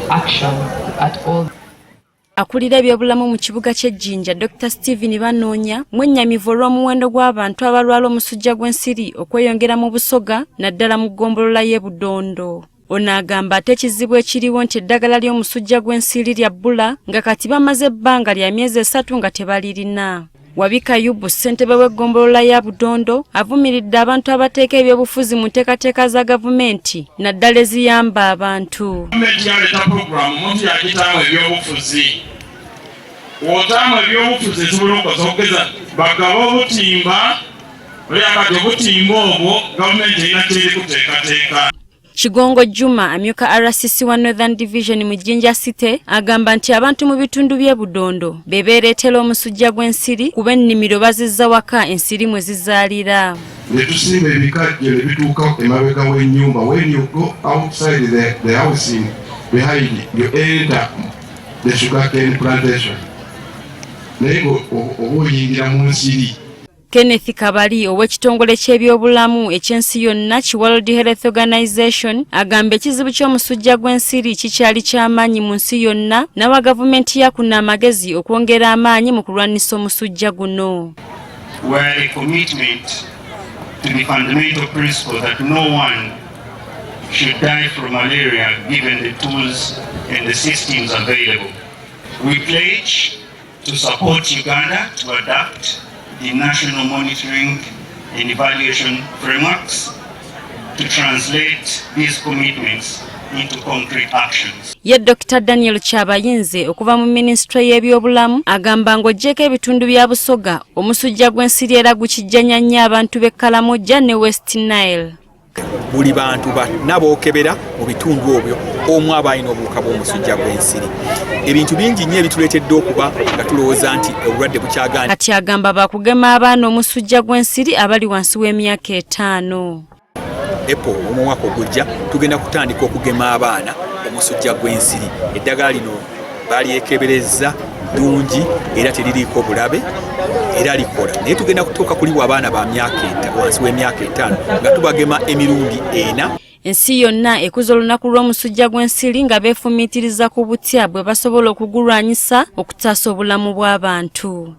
action at all. Akulira ebyobulamu mu kibuga ky'Ejjinja Dr. Stephen Banoonya mwennyamivu olw'omuwendo gw'abantu abalwala omusujja gw'ensiri okweyongera mu Busoga naddala mu ggombolola y'e Budondo. Ono agamba ate ekizibu ekiriwo nti eddagala ly'omusujja gw'ensiri lya bbula nga kati bamaze ebbanga lya myezi 3 nga tebalirina. Wabika Ayubu ssentebe w'eggombolola ya Budondo avumiridde abantu abateeka ebyobufuzi mu nteekateeka za gavumenti naddala eziyamba abantu. Gavumenti yaleta pulogulaamu omuntu yakitaamu ebyobufuzi. Otaamu ebyobufuzi esobola okukoza okugeza bagaba obutimba oyakati obutimba obwo gavumenti erina kyeri kuteekateeka. Kigongo Juma amyuka RCC wa Northern Division mu Jinja City agamba nti abantu mu bitundu by'e Budondo bebeereetera omusujja gw'ensiri kuba ennimiro bazizza waka ensiri mwe zizaalira. Ne tusimba ebikajjo ne bituuka emabega w'ennyumba. When you go outside the housing behind you enter the sugarcane plantation. Naye oba oyingira mu nsiri. Kenneth Kabali ow'ekitongole ky'ebyobulamu ekyensi yonna ki World Health Organization agamba ekizibu ky'omusujja gw'ensiri kikyali ky'amaanyi mu nsi yonna nawa gavumenti yakuna amagezi okwongera amaanyi mu kulwanyisa omusujja guno. Where a commitment to the fundamental principle that no one should die from malaria given the tools and the systems available. We pledge to support Uganda to adapt the national monitoring and evaluation frameworks to translate these commitments into concrete actions. Ye Dr. Daniel Kyabayinze okuva mu Ministry y'ebyobulamu agamba ng'oggyeko ebitundu bya Busoga omusujja gw'ensiri era gukijjanya nnyo abantu b'e Kalamoja ne West Nile. Buli bantu nabookebera mu bitundu obyo omu aba alina obuwuka bw'omusujja gw'ensiri. Ebintu bingi nnyo ebituleetedde okuba nga tulowooza nti obulwadde bukyagaana. Kati agamba bakugema abaana omusujja gw'ensiri abali wansi w'emyaka 5. Epo omwaka ogujja tugenda kutandika okugema abaana omusujja gw'ensiri. Eddagala lino balyekeberezza ddungi era teririiko bulabe era likola. Naye tugenda kutuuka kuliwa abaana ba wansi w'emyaka 5 nga tubagema emirundi 4. Ensi yonna ekuza olunaku lw'omusujja gw'ensiri nga beefumiitiriza ku butya bwe basobola okugulwanyisa okutaasa obulamu bw'abantu.